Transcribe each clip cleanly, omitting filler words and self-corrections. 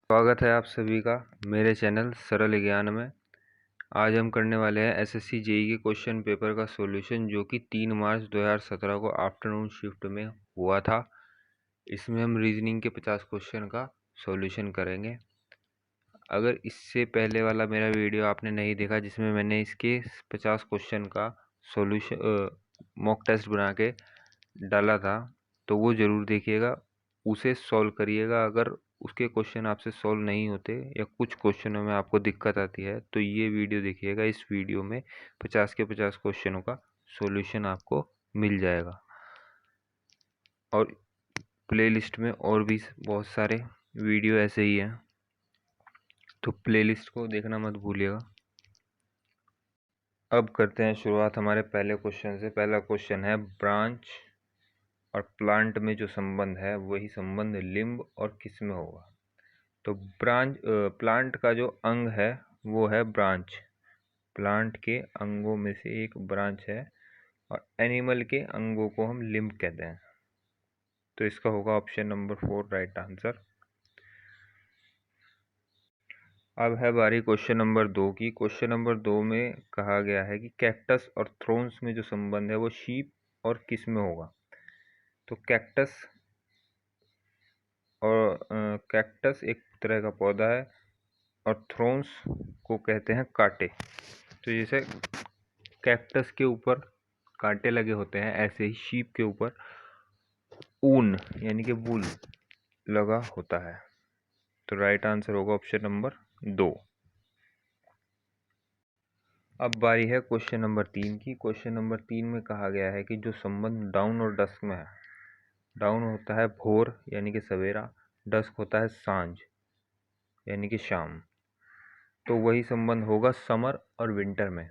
स्वागत है आप सभी का मेरे चैनल सरल ज्ञान में। आज हम करने वाले हैं एसएससी जेई के क्वेश्चन पेपर का सॉल्यूशन, जो कि 3 मार्च 2017 को आफ्टरनून शिफ्ट में हुआ था। इसमें हम रीजनिंग के 50 क्वेश्चन का सॉल्यूशन करेंगे। अगर इससे पहले वाला मेरा वीडियो आपने नहीं देखा, जिसमें मैंने इसके 50 क्वेश्चन का सॉल्यूशन मॉक टेस्ट बना के डाला था, तो वो ज़रूर देखिएगा, उसे सॉल्व करिएगा। अगर उसके क्वेश्चन आपसे सॉल्व नहीं होते या कुछ क्वेश्चनों में आपको दिक्कत आती है, तो ये वीडियो देखिएगा। इस वीडियो में 50 के 50 क्वेश्चनों का सॉल्यूशन आपको मिल जाएगा। और प्लेलिस्ट में और भी बहुत सारे वीडियो ऐसे ही हैं, तो प्लेलिस्ट को देखना मत भूलिएगा। अब करते हैं शुरुआत हमारे पहले क्वेश्चन से। पहला क्वेश्चन है, ब्रांच और प्लांट में जो संबंध है वही संबंध लिम्ब और किस में होगा। तो प्लांट का जो अंग है वो है ब्रांच। प्लांट के अंगों में से एक ब्रांच है, और एनिमल के अंगों को हम लिम्ब कहते हैं। तो इसका होगा ऑप्शन नंबर 4 राइट आंसर। अब है बारी क्वेश्चन नंबर 2 की। क्वेश्चन नंबर 2 में कहा गया है कि कैक्टस और थ्रोन्स में जो संबंध है वो शीप और किस में होगा। तो कैक्टस एक तरह का पौधा है, और थ्रोन्स को कहते हैं कांटे। तो जैसे कैक्टस के ऊपर कांटे लगे होते हैं, ऐसे ही शीप के ऊपर ऊन यानी कि वूल लगा होता है। तो राइट आंसर होगा ऑप्शन नंबर 2। अब बारी है क्वेश्चन नंबर 3 की। क्वेश्चन नंबर 3 में कहा गया है कि जो संबंध डाउन और डस्क में है, डाउन होता है भोर यानी कि सवेरा, डस्क होता है सांझ यानी कि शाम, तो वही संबंध होगा समर और विंटर में।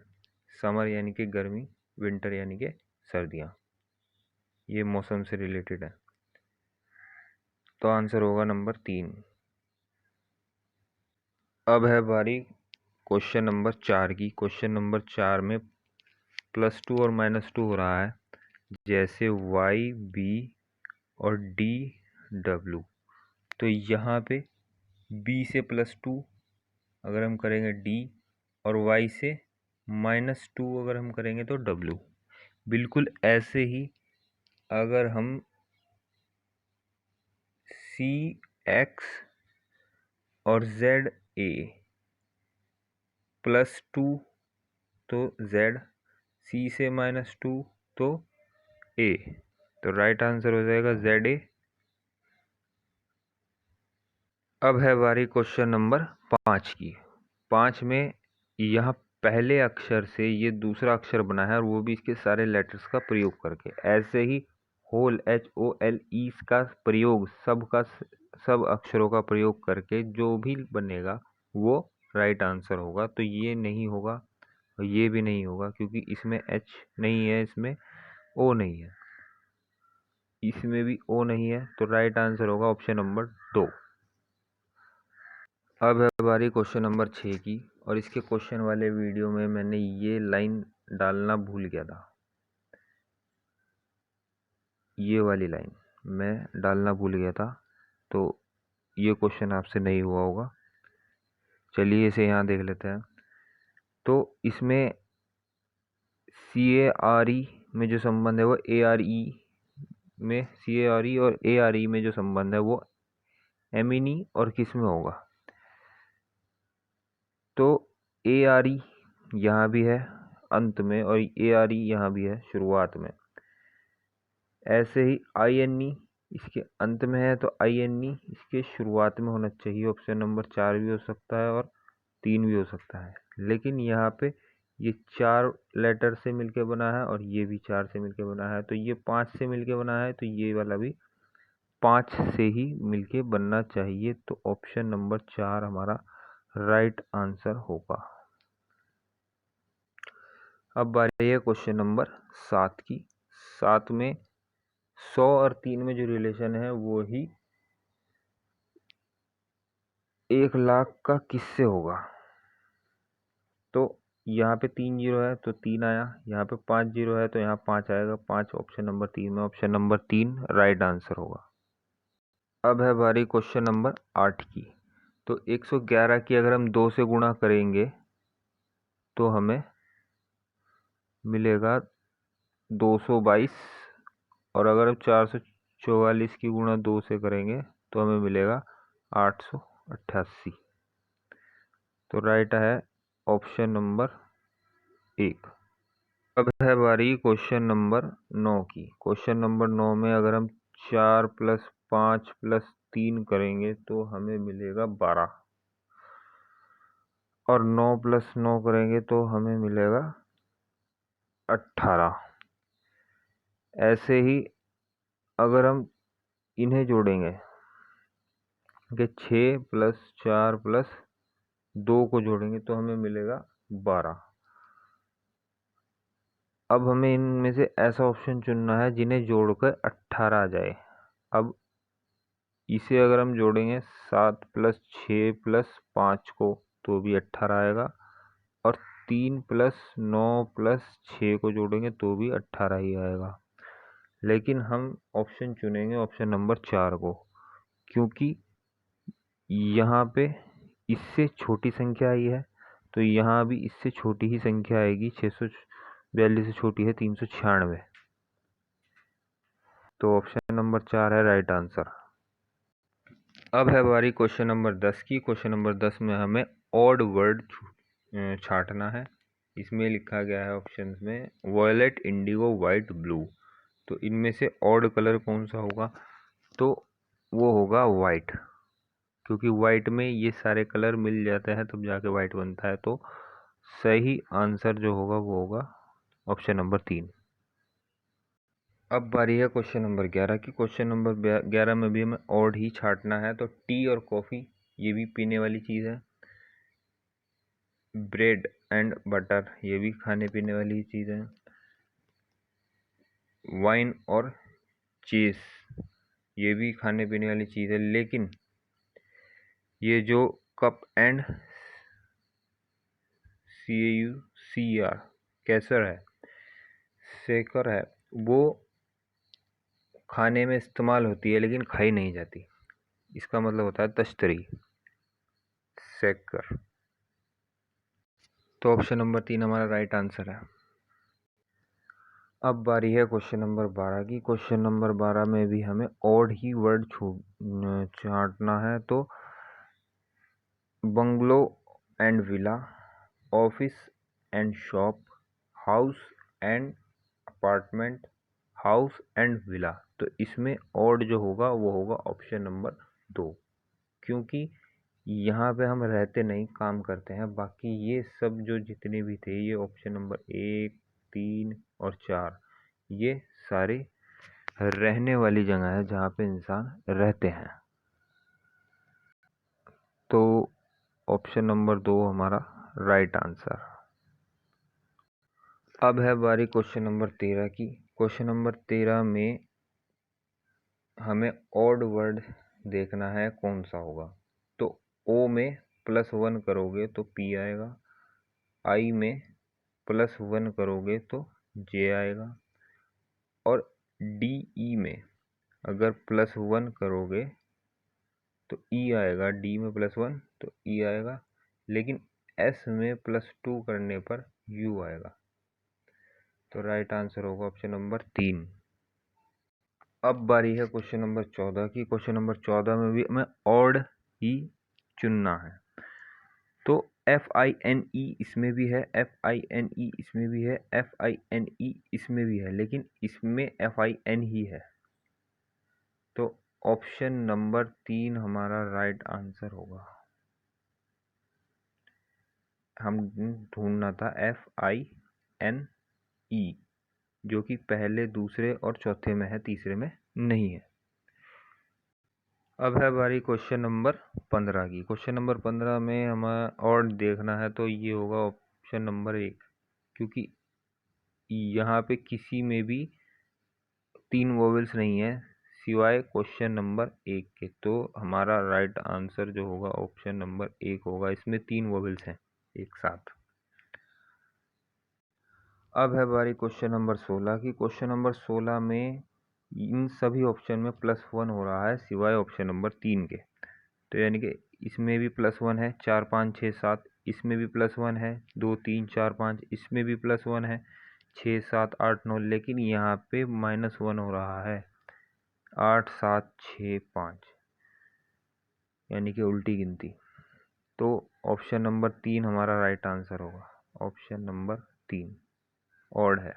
समर यानी कि गर्मी, विंटर यानी कि सर्दियाँ, ये मौसम से रिलेटेड है। तो आंसर होगा नंबर 3। अब है बारी क्वेश्चन नंबर 4 की। क्वेश्चन नंबर 4 में +2 और -2 हो रहा है, जैसे y b और d w। तो यहाँ पे b से +2 अगर हम करेंगे d, और y से -2 अगर हम करेंगे तो w। बिल्कुल ऐसे ही अगर हम सी एक्स और जेड ए +2 तो जेड, सी से -2 तो ए, तो राइट आंसर हो जाएगा जेड ए। अब है बारी क्वेश्चन नंबर 5 की। 5 में यहाँ पहले अक्षर से ये दूसरा अक्षर बना है, और वो भी इसके सारे लेटर्स का प्रयोग करके। ऐसे ही होल HOLE का प्रयोग, सब अक्षरों का प्रयोग करके जो भी बनेगा वो राइट आंसर होगा। तो ये नहीं होगा और ये भी नहीं होगा, क्योंकि इसमें H नहीं है, इसमें O नहीं है, इसमें भी O नहीं है। तो राइट आंसर होगा ऑप्शन नंबर 2। अब है बारी क्वेश्चन नंबर 6 की, और इसके क्वेश्चन वाले वीडियो में मैंने ये लाइन डालना भूल गया था। ये वाली लाइन मैं डालना भूल गया था, तो ये क्वेश्चन आपसे नहीं हुआ होगा। चलिए इसे यहाँ देख लेते हैं। तो इसमें CARE में जो संबंध है वो ARE में, CARE और ARE में जो संबंध है वो एमिनी और किस में होगा। तो ARE यहाँ भी है अंत में, और ARE यहाँ भी है शुरुआत में। ऐसे ही INE इसके अंत में है, तो INE इसके शुरुआत में होना चाहिए। ऑप्शन नंबर 4 भी हो सकता है और 3 भी हो सकता है, लेकिन यहाँ पे ये 4 लेटर से मिलके बना है, और ये भी 4 से मिलके बना है। तो ये 5 से मिलके बना है, तो ये वाला भी 5 से ही मिलके बनना चाहिए। तो ऑप्शन नंबर 4 हमारा राइट आंसर होगा। अब बारी है क्वेश्चन नंबर 7 की। 7 में 100 और 3 में जो रिलेशन है वो ही 1 लाख का किससे होगा। तो यहाँ पे 3 जीरो है तो 3 आया, यहाँ पे 5 जीरो है तो यहाँ 5 आएगा। 5 ऑप्शन नंबर 3 में, ऑप्शन नंबर 3 राइट आंसर होगा। अब है बारी क्वेश्चन नंबर 8 की। तो 111 की अगर हम 2 से गुणा करेंगे तो हमें मिलेगा 222, और अगर हम 444 की गुणा 2 से करेंगे तो हमें मिलेगा 888। तो राइट है ऑप्शन नंबर 1। अब है बारी क्वेश्चन नंबर 9 की। क्वेश्चन नंबर 9 में अगर हम 4 + 5 + 3 करेंगे तो हमें मिलेगा 12, और 9 + 9 करेंगे तो हमें मिलेगा 18। ऐसे ही अगर हम इन्हें जोड़ेंगे कि 6 + 4 + 2 को जोड़ेंगे तो हमें मिलेगा 12। अब हमें इनमें से ऐसा ऑप्शन चुनना है जिन्हें जोड़कर 18 आ जाए। अब इसे अगर हम जोड़ेंगे 7 + 6 + 5 को तो भी 18 आएगा, और 3 + 9 + 6 को जोड़ेंगे तो भी 18 ही आएगा। लेकिन हम ऑप्शन चुनेंगे ऑप्शन नंबर 4 को, क्योंकि यहाँ पे इससे छोटी संख्या आई है, तो यहाँ भी इससे छोटी ही संख्या आएगी। 642 से छोटी है 396। तो ऑप्शन नंबर 4 है राइट आंसर। अब है बारी क्वेश्चन नंबर 10 की। क्वेश्चन नंबर 10 में हमें ऑड वर्ड छांटना है। इसमें लिखा गया है ऑप्शंस में वॉयलेट, इंडिगो, वाइट, ब्लू। तो इनमें से ऑड कलर कौन सा होगा? तो वो होगा वाइट, क्योंकि वाइट में ये सारे कलर मिल जाते हैं तब जाके वाइट बनता है। तो सही आंसर जो होगा वो होगा ऑप्शन नंबर 3। अब बारी है क्वेश्चन नंबर 11 की। क्वेश्चन नंबर 11 में भी हमें ऑड ही छांटना है। तो टी और कॉफ़ी ये भी पीने वाली चीज़ है। ब्रेड एंड बटर ये भी खाने पीने वाली चीज़ है। वाइन और चीज़ ये भी खाने पीने वाली चीज़ है। लेकिन ये जो कप एंड CAUCR कैसर है, शेकर है, वो खाने में इस्तेमाल होती है लेकिन खाई नहीं जाती। इसका मतलब होता है तश्तरी, शेकर। तो ऑप्शन नंबर 3 हमारा राइट आंसर है। अब बारी है क्वेश्चन नंबर 12 की। क्वेश्चन नंबर 12 में भी हमें ऑड ही वर्ड छांटना है। तो bungalow and villa, office and shop, house and apartment, house and villa. तो इसमें ऑड जो होगा वो होगा ऑप्शन नंबर 2, क्योंकि यहाँ पे हम रहते नहीं, काम करते हैं। बाकी ये सब जो जितने भी थे, ये ऑप्शन नंबर 1, 3 और 4, ये सारे रहने वाली जगह है जहाँ पे इंसान रहते हैं। तो ऑप्शन नंबर 2 हमारा राइट आंसर। अब है बारी क्वेश्चन नंबर 13 की। क्वेश्चन नंबर 13 में हमें ऑड वर्ड देखना है कौन सा होगा। तो ओ में +1 करोगे तो P आएगा, आई में +1 करोगे तो J आएगा, और DE में अगर +1 करोगे तो E आएगा, D में +1 तो E आएगा, लेकिन S में +2 करने पर U आएगा। तो राइट आंसर होगा ऑप्शन नंबर 3। अब बारी है क्वेश्चन नंबर 14 की। क्वेश्चन नंबर 14 में भी हमें ऑड ही चुनना है। तो FINE इसमें भी है, FINE इसमें भी है, FINE इसमें भी है, लेकिन इसमें FIN ही है। तो ऑप्शन नंबर 3 हमारा राइट आंसर होगा। हम ढूंढना था FINE, जो कि पहले, दूसरे और चौथे में है, तीसरे में नहीं है। अब है बारी क्वेश्चन नंबर 15 की। क्वेश्चन नंबर 15 में हमें और देखना है। तो ये होगा ऑप्शन नंबर 1, क्योंकि यहाँ पे किसी में भी 3 वोवेल्स नहीं है सिवाय क्वेश्चन नंबर 1 के। तो हमारा राइट आंसर जो होगा ऑप्शन नंबर 1 होगा। इसमें 3 वोवेल्स हैं एक साथ। अब है बारी क्वेश्चन नंबर 16 की। क्वेश्चन नंबर 16 में इन सभी ऑप्शन में +1 हो रहा है सिवाय ऑप्शन नंबर 3 के। तो यानी कि इसमें भी +1 है, 4 5 6 7, इसमें भी +1 है, 2 3 4 5, इसमें भी +1 है, 6 7 8 9, लेकिन यहाँ पे -1 हो रहा है, 8 7 6 5, यानी कि उल्टी गिनती। तो ऑप्शन नंबर 3 हमारा राइट आंसर होगा। ऑप्शन नंबर 3 ऑड है।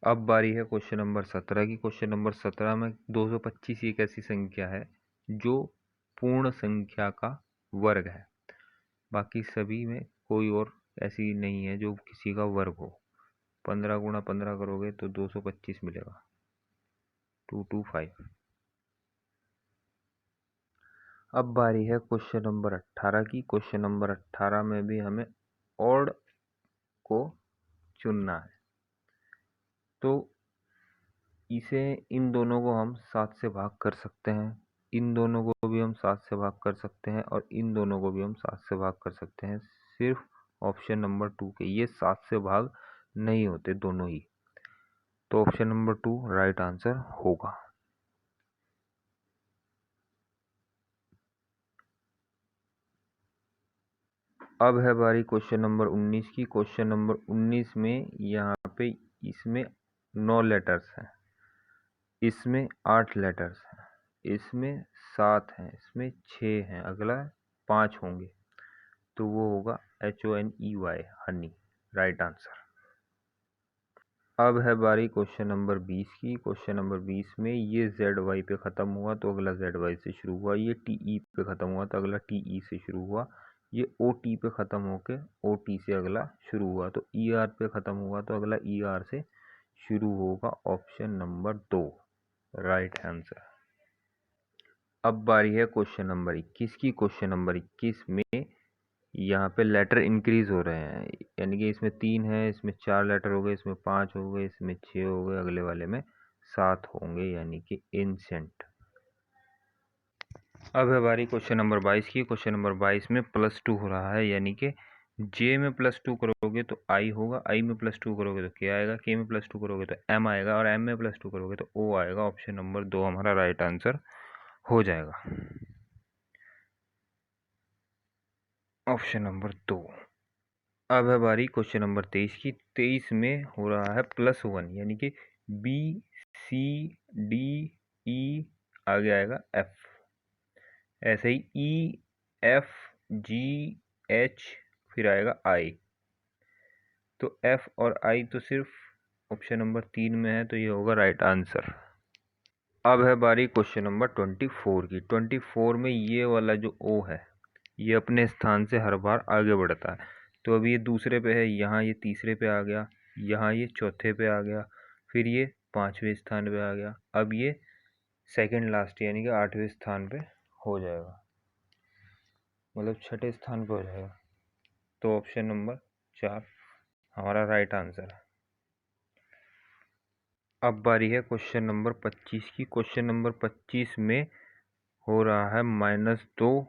अब बारी है क्वेश्चन नंबर 17 की। क्वेश्चन नंबर 17 में 225 एक ऐसी संख्या है जो पूर्ण संख्या का वर्ग है। बाकी सभी में कोई और ऐसी नहीं है जो किसी का वर्ग हो। 15 गुणा 15 करोगे तो 225 मिलेगा, 225। अब बारी है क्वेश्चन नंबर 18 की। क्वेश्चन नंबर 18 में भी हमें ऑड को चुनना है। तो इसे इन दोनों को हम 7 से भाग कर सकते हैं, इन दोनों को भी हम 7 से भाग कर सकते हैं, और इन दोनों को भी हम 7 से भाग कर सकते हैं। सिर्फ ऑप्शन नंबर 2 के ये 7 से भाग नहीं होते दोनों ही। तो ऑप्शन नंबर 2 राइट आंसर होगा। अब है बारी क्वेश्चन नंबर 19 की। क्वेश्चन नंबर 19 में यहाँ पे इसमें 9 लेटर्स हैं, इसमें 8 लेटर्स हैं, इसमें 7 हैं, इसमें 6 हैं, अगला 5 होंगे। तो वो होगा HONEY, हनी, राइट आंसर। अब है बारी क्वेश्चन नंबर 20 की। क्वेश्चन नंबर 20 में ये ZY पे ख़त्म हुआ तो अगला ZY से शुरू हुआ, ये TE पे ख़त्म हुआ तो अगला TE से शुरू हुआ, ये OT पे ख़त्म होके OT से अगला शुरू हुआ, तो ER पे ख़त्म हुआ तो अगला ER से शुरू होगा। Option number 2 right answer. अब बारी है क्वेश्चन नंबर 21 की। क्वेश्चन नंबर 21 में यहाँ पे लेटर इंक्रीज हो रहे हैं, यानी कि इसमें 3 है, इसमें 4 लेटर हो गए, इसमें 5 हो गए, इसमें 6 हो गए, अगले वाले में 7 होंगे, यानी कि एंसेंट। अब है बारी क्वेश्चन नंबर 22 की। क्वेश्चन नंबर 22 में +2 हो रहा है, यानी कि J में +2 करोगे तो I होगा, I में +2 करोगे तो K आएगा, K में +2 करोगे तो M आएगा, और M में +2 करोगे तो O आएगा। ऑप्शन नंबर 2 हमारा राइट आंसर हो जाएगा। Option number 2। अब है बारी क्वेश्चन नंबर 23 की। 23 में हो रहा है +1, यानी कि B C D E आगे आएगा F, ऐसे ही E F G H फिर आएगा I। तो F और I तो सिर्फ ऑप्शन नंबर 3 में है, तो ये होगा राइट आंसर। अब है बारी क्वेश्चन नंबर 24 की। 24 में ये वाला जो O है ये अपने स्थान से हर बार आगे बढ़ता है। तो अभी ये दूसरे पे है, यहाँ ये तीसरे पे आ गया, यहाँ ये चौथे पे आ गया, फिर ये 5वें स्थान पे आ गया, अब ये सेकंड लास्ट यानी कि 8वें स्थान पे हो जाएगा, मतलब 6ठे स्थान पे हो जाएगा। तो ऑप्शन नंबर 4 हमारा राइट आंसर है। अब बारी है क्वेश्चन नंबर 25 की। क्वेश्चन नंबर 25 में हो रहा है -2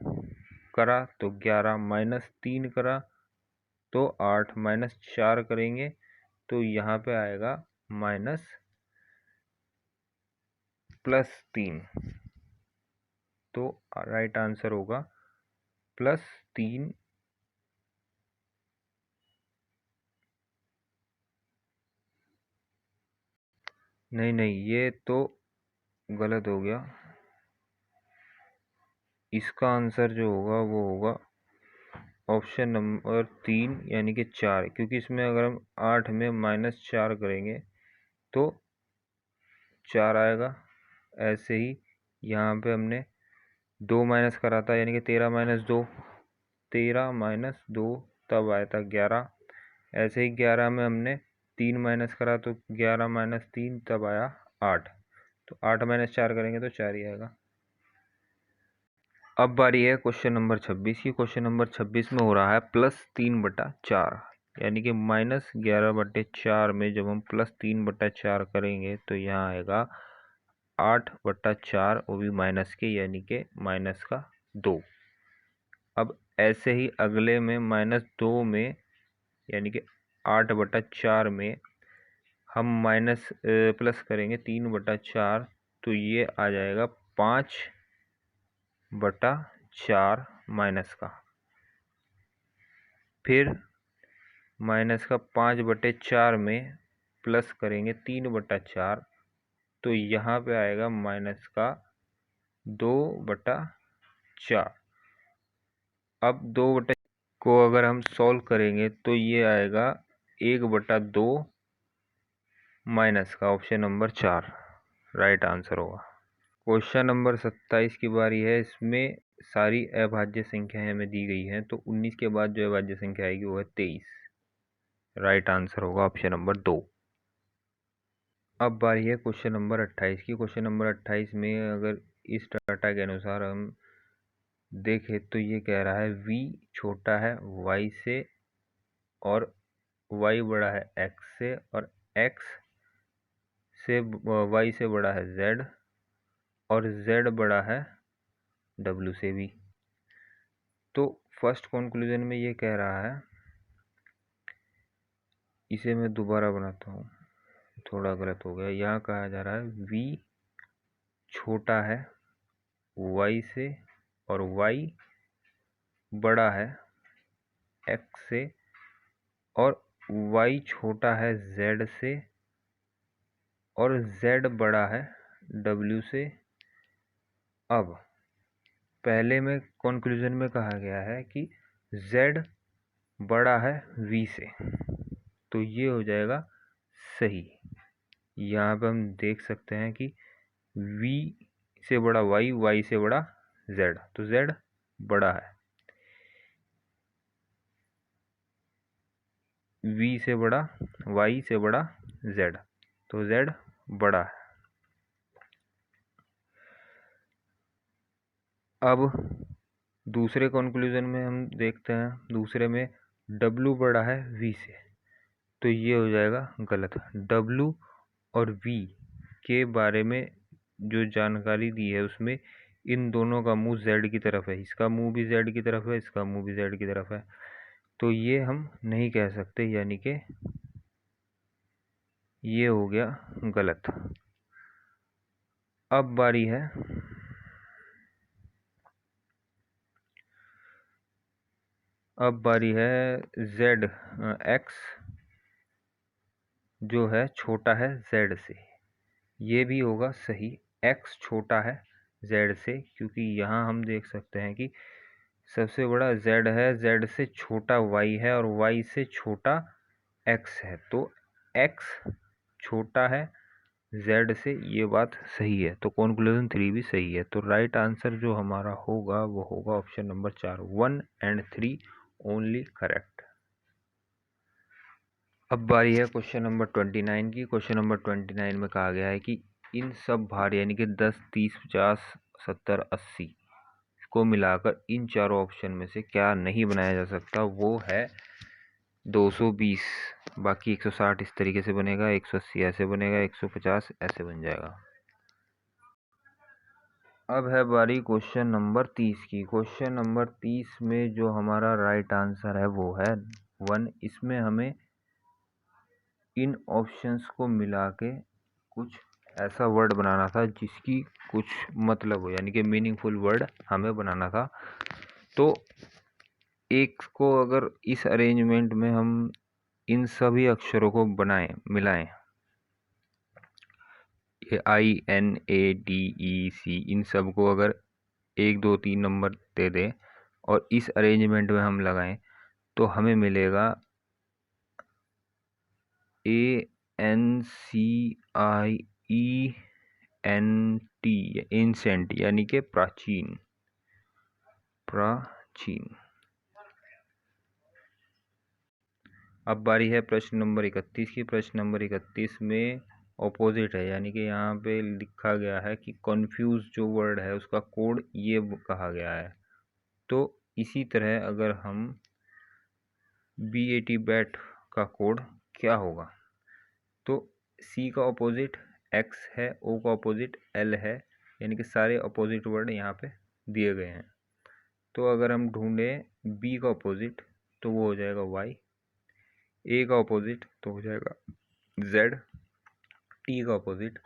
करा तो 11, -3 करा तो 8, -4 करेंगे तो यहाँ पे आएगा +3। तो राइट आंसर होगा +3। नहीं, ये तो गलत हो गया। इसका आंसर जो होगा वो होगा ऑप्शन नंबर 3 यानी कि 4, क्योंकि इसमें अगर हम 8 में -4 करेंगे तो 4 आएगा। ऐसे ही यहाँ पे हमने 2 माइनस करा था, यानी कि 13 - 2, 13 - 2 तब आया था 11। ऐसे ही 11 में हमने 3 माइनस करा तो 11 - 3 तब आया 8। तो 8 - 4 करेंगे तो 4 ही आएगा। अब बारी है क्वेश्चन नंबर 26 की। क्वेश्चन नंबर 26 में हो रहा है +3/4, यानी कि -11/4 में जब हम +3/4 करेंगे तो यहाँ आएगा 8/4, वो भी माइनस के, यानी कि -2। अब ऐसे ही अगले में -2 में यानी कि 8/4 में हम प्लस करेंगे 3/4, तो ये आ जाएगा 5/4 माइनस का, फिर माइनस का 5/4 में प्लस करेंगे 3/4, तो यहाँ पे आएगा माइनस का 2/4। अब 2/4 को अगर हम सॉल्व करेंगे तो ये आएगा 1/2 माइनस का, ऑप्शन नंबर 4 राइट आंसर होगा। क्वेश्चन नंबर 27 की बारी है। इसमें सारी अभाज्य संख्याएं हमें दी गई हैं, तो 19 के बाद जो अभाज्य संख्या आएगी वो है 23। राइट आंसर होगा ऑप्शन नंबर 2। अब बारी है क्वेश्चन नंबर 28 की। क्वेश्चन नंबर 28 में अगर इस डाटा के अनुसार हम देखें तो ये कह रहा है v छोटा है y से और y बड़ा है x से और x से y से बड़ा है z और z बड़ा है w से भी। तो फर्स्ट कंक्लूजन में ये कह रहा है, इसे मैं दोबारा बनाता हूँ, थोड़ा गलत हो गया। यहाँ कहा जा रहा है v छोटा है y से और y बड़ा है x से और y छोटा है z से और z बड़ा है w से। अब पहले में कंक्लूजन में कहा गया है कि z बड़ा है v से, तो ये हो जाएगा सही। यहाँ पे हम देख सकते हैं कि v से बड़ा y, y से बड़ा z, तो z बड़ा है, v से बड़ा y से बड़ा z, तो z बड़ा है। अब दूसरे कंक्लूजन में हम देखते हैं, दूसरे में w बड़ा है v से, तो ये हो जाएगा गलत। w और v के बारे में जो जानकारी दी है उसमें इन दोनों का मुंह z की तरफ है, इसका मुंह भी z की तरफ है, इसका मुंह भी z की तरफ है, तो ये हम नहीं कह सकते, यानी कि ये हो गया गलत। अब बारी है z x जो है छोटा है z से, ये भी होगा सही। x छोटा है z से, क्योंकि यहाँ हम देख सकते हैं कि सबसे बड़ा z है, z से छोटा y है और y से छोटा x है, तो x छोटा है z से, ये बात सही है। तो कंक्लूजन 3 भी सही है। तो राइट आंसर जो हमारा होगा वो होगा option number 4, 1 and 3 only correct. अब बारी है क्वेश्चन नंबर 29 की। क्वेश्चन नंबर 29 में कहा गया है कि इन सब भार यानी कि 10, 30, 50, 70, 80 को मिलाकर इन चारों ऑप्शन में से क्या नहीं बनाया जा सकता। वो है 220, बाकी 160 इस तरीके से बनेगा, 180 ऐसे बनेगा, 150 ऐसे बन जाएगा। अब है बारी क्वेश्चन नंबर 30 की। क्वेश्चन नंबर 30 में जो हमारा राइट आंसर है वो है 1। इसमें हमें इन ऑप्शंस को मिला के कुछ ऐसा वर्ड बनाना था जिसकी कुछ मतलब हो, यानी कि मीनिंगफुल वर्ड हमें बनाना था। तो एक को अगर इस अरेंजमेंट में हम इन सभी अक्षरों को मिलाएं, INADEC, इन सब को अगर 1, 2, 3 नंबर दे दें और इस अरेंजमेंट में हम लगाएं तो हमें मिलेगा ANCIENT, एंसेंट यानी कि प्राचीन। अब बारी है प्रश्न नंबर 31 की। प्रश्न नंबर 31 में ऑपोजिट है, यानी कि यहाँ पे लिखा गया है कि कन्फ्यूज जो वर्ड है उसका कोड ये कहा गया है। तो इसी तरह अगर हम BAT बैट का कोड क्या होगा, तो C का ऑपोजिट X है, O का ऑपोजिट L है, यानी कि सारे ऑपोजिट वर्ड यहाँ पे दिए गए हैं। तो अगर हम ढूंढें B का ऑपोजिट तो वो हो जाएगा Y, A का ऑपोजिट तो हो जाएगा Z, T का ऑपोजिट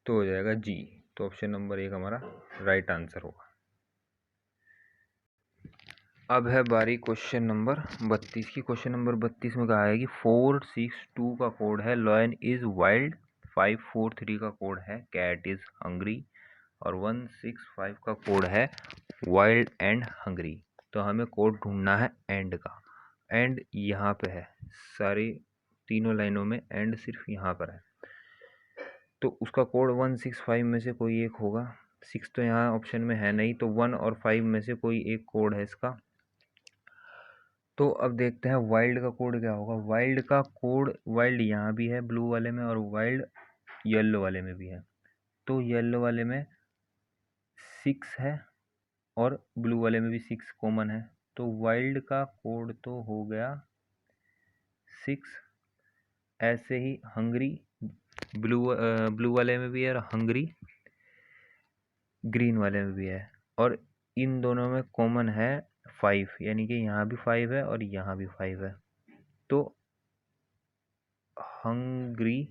तो हो जाएगा G। तो ऑप्शन नंबर 1 हमारा राइट आंसर होगा। अब है बारी क्वेश्चन नंबर 32 की। क्वेश्चन नंबर 32 में कहा है कि 462 का कोड है लॉयन इज वाइल्ड, 543 का कोड है कैट इज हंग्री और 165 का कोड है वाइल्ड एंड हंग्री। तो हमें कोड ढूंढना है एंड का। एंड यहाँ पे है, सारी तीनों लाइनों में एंड सिर्फ यहाँ पर है। तो उसका कोड 165 में से कोई एक होगा। 6 तो यहाँ ऑप्शन में है नहीं, तो 1 और 5 में से कोई एक कोड है इसका। तो अब देखते हैं वाइल्ड का कोड क्या होगा। वाइल्ड का कोड, वाइल्ड यहाँ भी है ब्लू वाले में और वाइल्ड येलो वाले में भी है। तो येलो वाले में 6 है और ब्लू वाले में भी 6 कॉमन है। तो वाइल्ड का कोड तो हो गया 6। ऐसे ही हंगरी ब्लू वाले में भी है और हंगरी ग्रीन वाले में भी है। और इन दोनों में कॉमन है 5, यानी कि यहाँ भी 5 है और यहाँ भी 5 है। तो हंगरी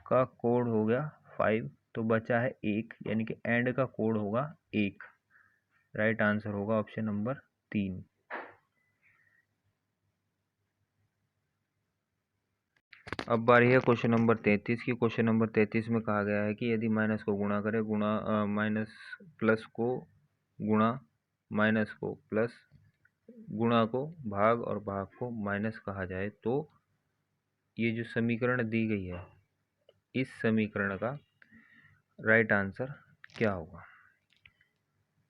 का कोड हो गया 5, तो बचा है 1, यानी कि एंड का कोड होगा 1। राइट आंसर होगा ऑप्शन नंबर 3। अब बारी है क्वेश्चन नंबर 33 की। क्वेश्चन नंबर 33 में कहा गया है कि यदि माइनस को गुणा करें, माइनस प्लस को गुणा माइनस को प्लस, गुणा को भाग और भाग को माइनस कहा जाए, तो ये जो समीकरण दी गई है, इस समीकरण का राइट आंसर क्या होगा।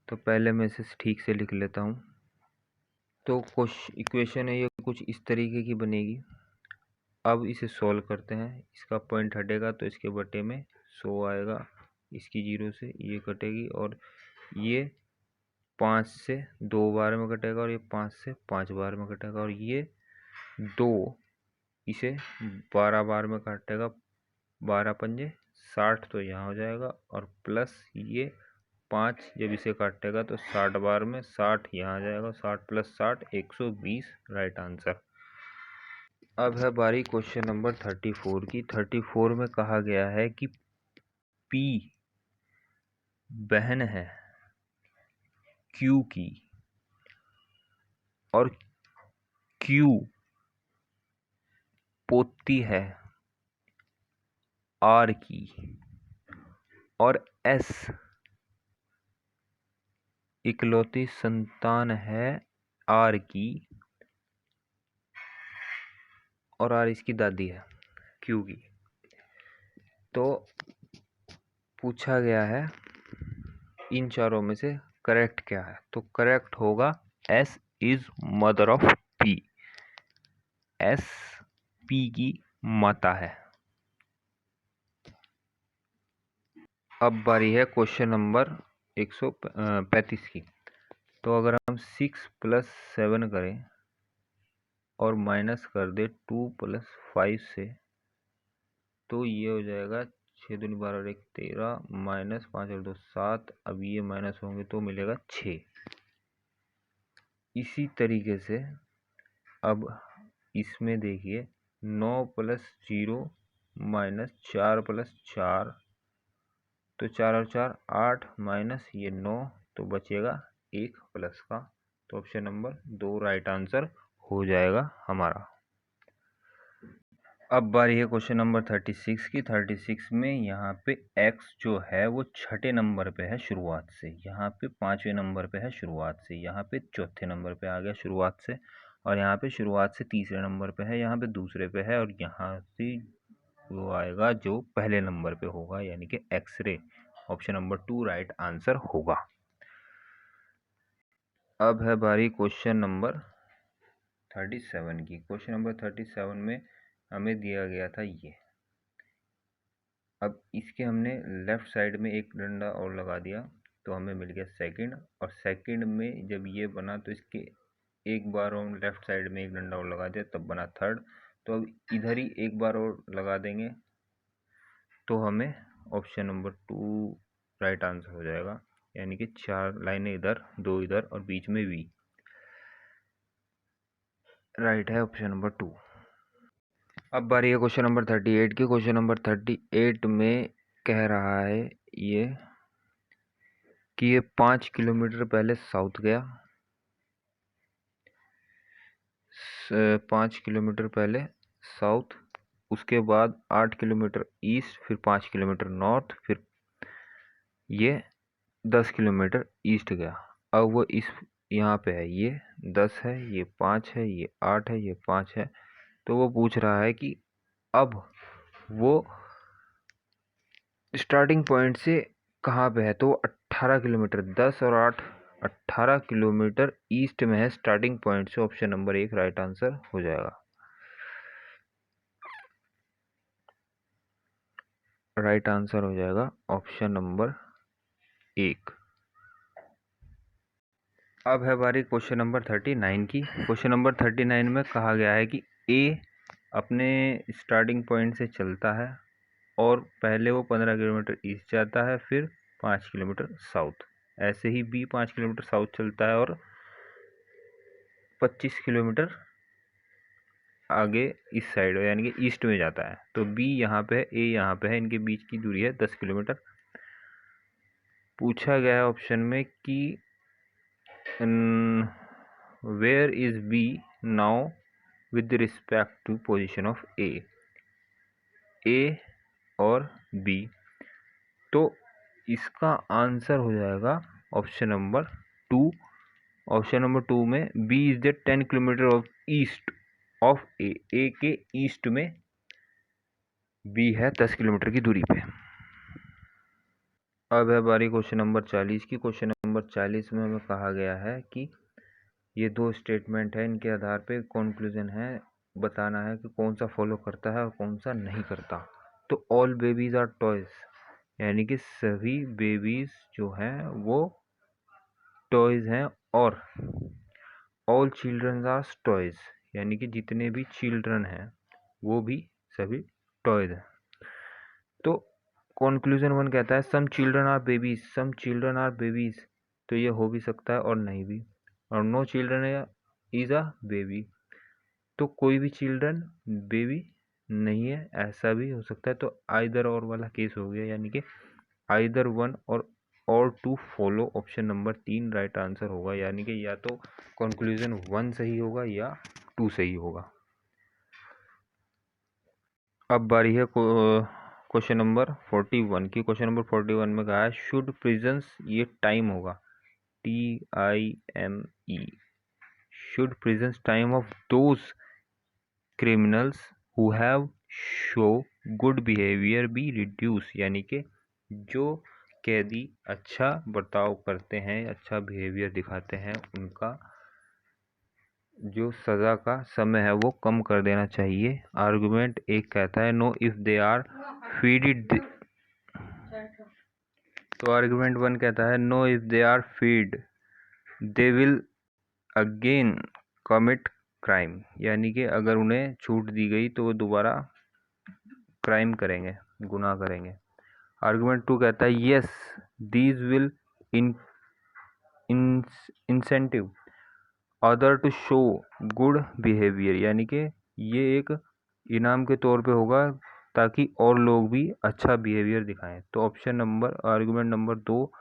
तो पहले मैं इसे ठीक से लिख लेता हूँ। तो इक्वेशन है ये कुछ इस तरीके की बनेगी। अब इसे सॉल्व करते हैं। इसका पॉइंट हटेगा तो इसके बटे में 100 आएगा, इसकी 0 से ये कटेगी और ये 5 से 2 बार में कटेगा और ये 5 से 5 बार में कटेगा और ये 2 इसे 12 बार में काटेगा। 12 पंजे 60, तो यहाँ हो जाएगा और प्लस ये 5 जब इसे काटेगा तो 60 बार में 60 यहाँ आ जाएगा। 60 + 60 120 राइट आंसर। अब है बारी क्वेश्चन नंबर 34 की। 34 में कहा गया है कि P बहन है Q की और Q पोती है R की और S इकलौती संतान है R की और R इसकी दादी है Q की। तो पूछा गया है इन चारों में से करेक्ट क्या है। तो करेक्ट होगा S is mother of P। S P की माता है। अब बारी है क्वेश्चन नंबर 135 की। तो अगर हम 6 + 7 करें और माइनस कर दे 2 + 5 से, तो ये हो जाएगा 6 दूनी 12 और 1 13 माइनस 5 और 2 7। अब ये माइनस होंगे तो मिलेगा 6। इसी तरीके से अब इसमें देखिए 9 + 0 माइनस 4 + 4, तो 4 और 4 8 माइनस ये 9, तो बचेगा 1 प्लस का। तो ऑप्शन नंबर 2 राइट आंसर हो जाएगा हमारा। अब बारी है क्वेश्चन नंबर 36 की। 36 में यहाँ पे x जो है वो छठे नंबर पे है शुरुआत से, यहाँ पे 5वें नंबर पे है शुरुआत से, यहाँ पे चौथे नंबर पे आ गया शुरुआत से, और यहाँ पे शुरुआत से तीसरे नंबर पे है, यहाँ पे दूसरे पे है, और यहाँ से वो आएगा जो पहले नंबर पे होगा, यानी कि X-ray. Option number 2 right answer होगा। अब है बारी क्वेश्चन नंबर 37 की। क्वेश्चन नंबर 37 में हमें दिया गया था ये। अब इसके हमने लेफ्ट साइड में एक डंडा और लगा दिया तो हमें मिल गया सेकंड, और सेकंड में जब ये बना तो इसके एक बार हम लेफ्ट साइड में एक डंडा और लगा दिया तब बना थर्ड। तो अब इधर ही एक बार और लगा देंगे तो हमें ऑप्शन नंबर 2 राइट आंसर हो जाएगा, यानी कि 4 लाइनें इधर 2 इधर और बीच में वी। राइट है ऑप्शन नंबर 2। अब बारी है क्वेश्चन नंबर 38 की। क्वेश्चन नंबर 38 में कह रहा है ये कि ये 5 किलोमीटर पहले साउथ गया 5 किलोमीटर पहले साउथ, उसके बाद 8 किलोमीटर ईस्ट, फिर 5 किलोमीटर नॉर्थ, फिर ये 10 किलोमीटर ईस्ट गया। अब वो इस यहाँ पे है, ये 10 है, ये 5 है, ये 8 है, ये 5 है। तो वो पूछ रहा है कि अब वो स्टार्टिंग पॉइंट से कहाँ पे है। तो 18 किलोमीटर, 10 और 8 18 किलोमीटर ईस्ट में है स्टार्टिंग पॉइंट से। ऑप्शन नंबर 1 राइट आंसर हो जाएगा। राइट आंसर हो जाएगा ऑप्शन नंबर 1। अब है बारी क्वेश्चन नंबर 39 की। क्वेश्चन नंबर 39 में कहा गया है कि ए अपने स्टार्टिंग पॉइंट से चलता है और पहले वो 15 किलोमीटर ईस्ट जाता है, फिर 5 किलोमीटर साउथ। ऐसे ही बी 5 किलोमीटर साउथ चलता है और 25 किलोमीटर आगे इस साइड यानी कि ईस्ट में जाता है। तो बी यहाँ पे है, ए यहाँ पे है, इनके बीच की दूरी है 10 किलोमीटर। पूछा गया है ऑप्शन में कि where is B now with respect to position of A और बी। तो इसका आंसर हो जाएगा ऑप्शन नंबर 2। ऑप्शन नंबर 2 में B is the 10 kilometre of east of A के ईस्ट में बी है 10 किलोमीटर की दूरी पे। अब है बारी क्वेश्चन नंबर 40 की। क्वेश्चन नंबर 40 में हमें कहा गया है कि ये 2 स्टेटमेंट है, इनके आधार पे कंक्लूजन है, बताना है कि कौन सा फॉलो करता है और कौन सा नहीं करता। तो ऑल बेबीज आर टॉयज, यानी कि सभी बेबीज जो हैं वो टॉयज हैं, और ऑल चिल्ड्रन आर टॉयज, यानी कि जितने भी चिल्ड्रन हैं वो भी सभी टॉयज हैं। तो कंक्लूजन 1 कहता है some children are babies, some children are babies, तो ये हो भी सकता है और नहीं भी। और no children is a baby, तो कोई भी चिल्ड्रन बेबी नहीं है, ऐसा भी हो सकता है। तो आइदर और वाला केस हो गया, यानी कि आइदर 1 और 2 follow. Option number 3 right answer होगा, यानी कि या तो कंक्लूजन 1 सही होगा या 2 सही होगा। अब बारी है क्वेश्चन नंबर 41 की। क्वेश्चन नंबर 41 में कहा है शुड प्रिजन्स, ये टाइम होगा TIME, should prisons time of those criminals who have show good behaviour be reduce, यानी कि जो कैदी अच्छा बर्ताव करते हैं, अच्छा बिहेवियर दिखाते हैं, उनका जो सज़ा का समय है वो कम कर देना चाहिए। आर्गुमेंट 1 कहता है no if they are feed, तो आर्गुमेंट 1 कहता है no if they are feed they will again commit crime, यानी कि अगर उन्हें छूट दी गई तो वो दोबारा क्राइम करेंगे, गुनाह करेंगे। आर्गुमेंट 2 कहता है yes these will incentive other to show good behaviour, यानी कि ये एक इनाम के तौर पे होगा ताकि और लोग भी अच्छा बिहेवियर दिखाएं। तो option number argument number 2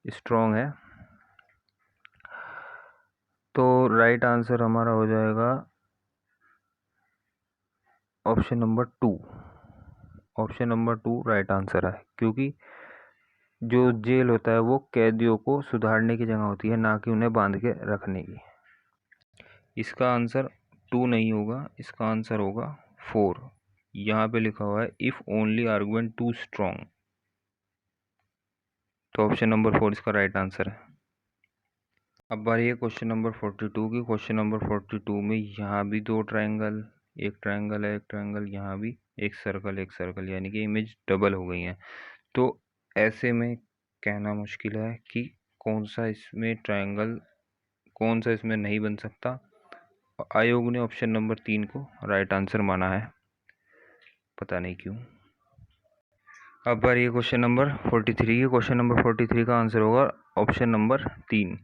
strong है। तो राइट आंसर हमारा हो जाएगा option number 2। Option number 2 right answer है, क्योंकि जो जेल होता है वो कैदियों को सुधारने की जगह होती है, ना कि उन्हें बांध के रखने की। इसका आंसर 2 नहीं होगा, इसका आंसर होगा 4। यहाँ पे लिखा हुआ है इफ़ ओनली आर्गुमेंट 2 स्ट्रॉन्ग, तो ऑप्शन नंबर 4 इसका राइट आंसर है। अब बारी है क्वेश्चन नंबर 42 की। क्वेश्चन नंबर 42 में यहाँ भी 2 ट्रायंगल, एक ट्रायंगल है, एक ट्रायंगल, यहाँ भी एक सर्कल, एक सर्कल, यानी कि इमेज डबल हो गई है। तो ऐसे में कहना मुश्किल है कि कौन सा इसमें ट्रायंगल, कौन सा इसमें नहीं बन सकता। आयोग ने ऑप्शन नंबर 3 को राइट आंसर माना है, पता नहीं क्यों। अब बारी है क्वेश्चन नंबर 43 की। क्वेश्चन नंबर 43 का आंसर होगा ऑप्शन नंबर 3।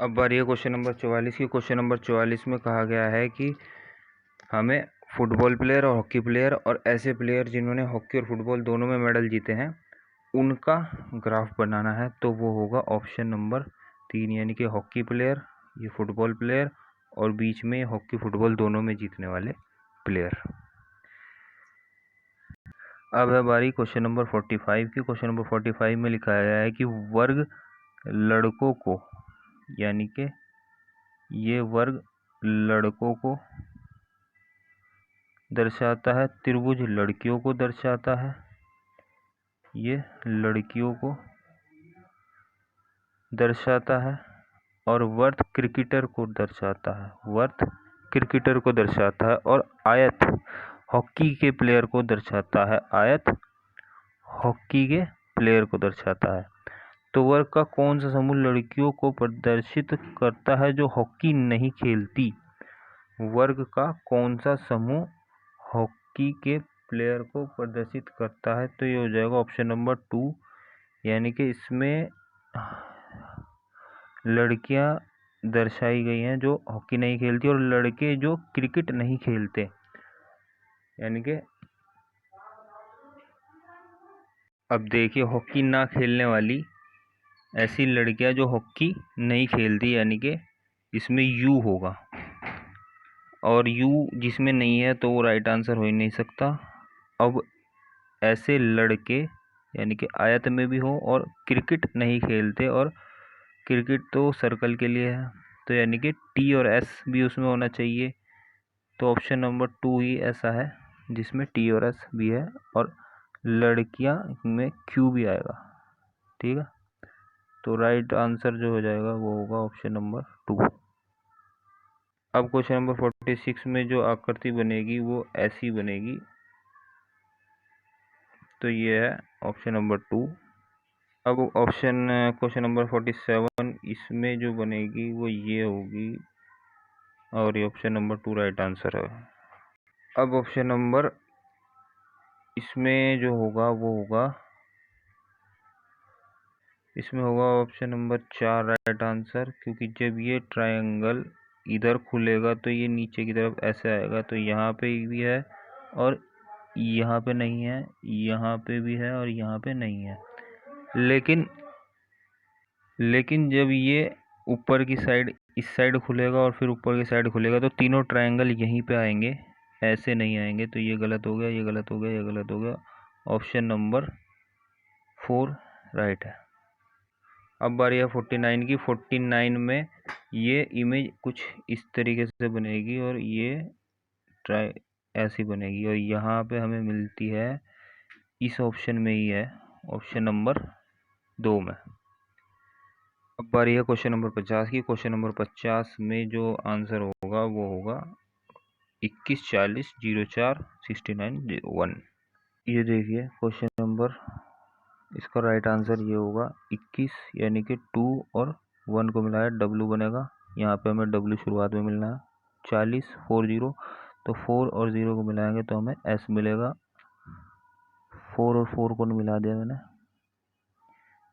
अब बारी है क्वेश्चन नंबर 44 की। क्वेश्चन नंबर 44 में कहा गया है कि हमें फुटबॉल प्लेयर और हॉकी प्लेयर और ऐसे प्लेयर जिन्होंने हॉकी और फुटबॉल दोनों में मेडल जीते हैं उनका ग्राफ बनाना है। तो वो होगा ऑप्शन नंबर 3, यानी कि हॉकी प्लेयर, ये फुटबॉल प्लेयर, और बीच में हॉकी फुटबॉल दोनों में जीतने वाले प्लेयर। अब है बारी क्वेश्चन नंबर 45 की। क्वेश्चन नंबर 45 में लिखा गया है कि वर्ग लड़कों को, यानी कि ये वर्ग लड़कों को दर्शाता है, त्रिभुज लड़कियों को दर्शाता है, ये लड़कियों को दर्शाता है, और वर्त क्रिकेटर को दर्शाता है, वर्त क्रिकेटर को दर्शाता है, और आयत हॉकी के प्लेयर को दर्शाता है, आयत हॉकी के प्लेयर को दर्शाता है। तो वर्ग का कौन सा समूह लड़कियों को प्रदर्शित करता है जो हॉकी नहीं खेलती? वर्ग का कौन सा समूह हॉकी के प्लेयर को प्रदर्शित करता है? तो ये हो जाएगा ऑप्शन नंबर 2, यानी कि इसमें लड़कियां दर्शाई गई हैं जो हॉकी नहीं खेलती और लड़के जो क्रिकेट नहीं खेलते, यानी कि अब देखिए हॉकी ना खेलने वाली ऐसी लड़कियां जो हॉकी नहीं खेलती, यानी कि इसमें यू होगा, और यू जिसमें नहीं है तो वो राइट आंसर हो ही नहीं सकता। अब ऐसे लड़के यानी कि आयत में भी हो और क्रिकेट नहीं खेलते, और क्रिकेट तो सर्कल के लिए है, तो यानी कि टी और एस भी उसमें होना चाहिए। तो ऑप्शन नंबर 2 ही ऐसा है जिसमें टी और एस भी है, और लड़कियां में क्यू भी आएगा। ठीक है, तो राइट आंसर जो हो जाएगा वो होगा ऑप्शन नंबर 2। अब क्वेश्चन नंबर 46 में जो आकृति बनेगी वो ऐसी बनेगी, तो ये है ऑप्शन नंबर 2। अब क्वेश्चन नंबर 47, इसमें जो बनेगी वो ये होगी, और ये ऑप्शन नंबर 2 राइट आंसर है। अब ऑप्शन नंबर इसमें जो होगा वो होगा, इसमें होगा ऑप्शन नंबर 4 राइट आंसर, क्योंकि जब ये ट्रायंगल इधर खुलेगा तो ये नीचे की तरफ ऐसे आएगा, तो यहाँ पे भी है और यहाँ पे नहीं है, यहाँ पे भी है और यहाँ पे नहीं है। लेकिन जब ये ऊपर की साइड इस साइड खुलेगा और फिर ऊपर की साइड खुलेगा तो तीनों ट्रायंगल यहीं पे आएंगे, ऐसे नहीं आएंगे। तो ये गलत हो गया, ये गलत हो गया, ये गलत हो गया। ऑप्शन नंबर 4 राइट है। अब बारी है 49 की। 49 में ये इमेज कुछ इस तरीके से बनेगी और ये ट्राई ऐसी बनेगी, और यहाँ पे हमें मिलती है इस ऑप्शन में ही है, ऑप्शन नंबर 2 में। अब बारी है क्वेश्चन नंबर 50 की। क्वेश्चन नंबर 50 में जो आंसर होगा वो होगा 21 40 04 69 1। ये देखिए क्वेश्चन नंबर, इसका राइट आंसर ये होगा 21, यानी कि 2 और 1 को मिलाया W बनेगा। यहाँ पे हमें W शुरुआत में मिलना है। 40 40, तो 4 और 0 को मिलाएंगे तो हमें S मिलेगा। 4 और 4 को मिला दिया मैंने,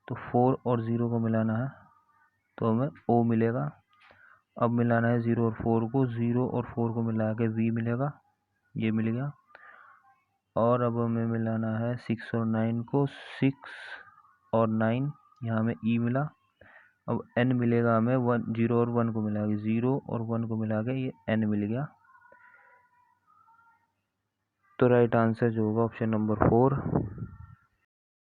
तो 4 और 0 को मिलाना है तो हमें O मिलेगा। अब मिलाना है 0 और 4 को, 0 और 4 को मिला के V मिलेगा, ये मिल गया। और अब हमें मिलाना है 6 और 9 को, 6 और 9, यहाँ हमें E मिला। अब N मिलेगा हमें, 0 और 1 को मिला के, 0 और 1 को मिला के ये N मिल गया। तो राइट आंसर जो होगा ऑप्शन नंबर 4